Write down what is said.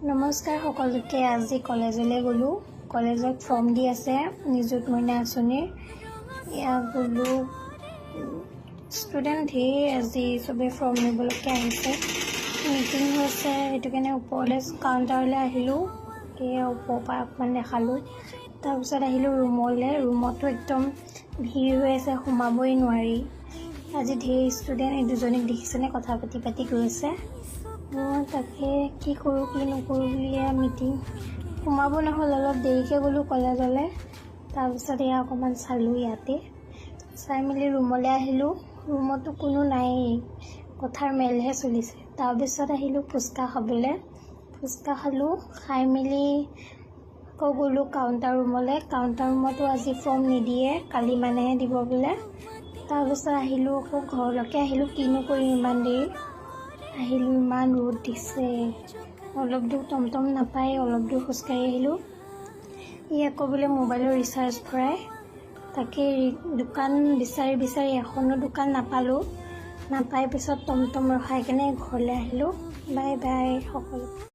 নমস্কাৰ সকলোকে। আজি কলেজলৈ গ'লোঁ। কলেজত ফৰ্ম দি আছে নিযুত মইনা আঁচনিৰ। এয়া গ'লোঁ, ষ্টুডেণ্ট ধেৰ আজি চবেই ফৰ্ম নিবলৈকে আহিছে। মিটিং হৈছে, সেইটো কাৰণে ওপৰলৈ কাউণ্টাৰলৈ আহিলোঁ। এয়া ওপৰৰ পৰা অকণমান দেখালোঁ। তাৰপিছত আহিলোঁ ৰুমলৈ। ৰুমতো একদম ভিৰ হৈ আছে, সোমাবই নোৱাৰি। আজি ধেৰ ষ্টুডেণ্ট, এই দুজনীক দেখিছেনে কথা পাতি গৈছে। মই তাকে কি কৰোঁ কি নকৰোঁ বুলিয়ে মিটিং সোমাব নহ'ল। অলপ দেৰিকৈ গ'লোঁ কলেজলৈ। তাৰপিছত এয়া অকণমান চালোঁ, ইয়াতে চাই মেলি ৰুমলৈ আহিলোঁ। ৰুমতো কোনো নায়েই, কথাৰ মেলহে চলিছে। তাৰপিছত আহিলোঁ ফুচকা খাবলৈ। ফুচকা খালোঁ, খাই মেলি আকৌ গ'লোঁ কাউণ্টাৰ ৰুমলৈ। কাউণ্টাৰ ৰুমতো আজি ফৰ্ম নিদিয়ে, কালি মানেহে দিব বোলে। তাৰপিছত আহিলোঁ আকৌ ঘৰলৈকে আহিলোঁ। কিনো কৰিম ইমান দেৰি আহিলোঁ, ইমান ৰ'দ দিছে। অলপ দূৰ টমটম নাপায়, অলপ দূৰ খোজকাঢ়ি আহিলোঁ। ই আকৌ বোলে মোবাইলৰ ৰিচাৰ্জ ভৰাই, তাকে দোকান বিচাৰি এখনো দোকান নাপালোঁ। নাপাই পিছত টমটম ৰখাই কেনে ঘৰলৈ আহিলোঁ। বাই বাই সকলো।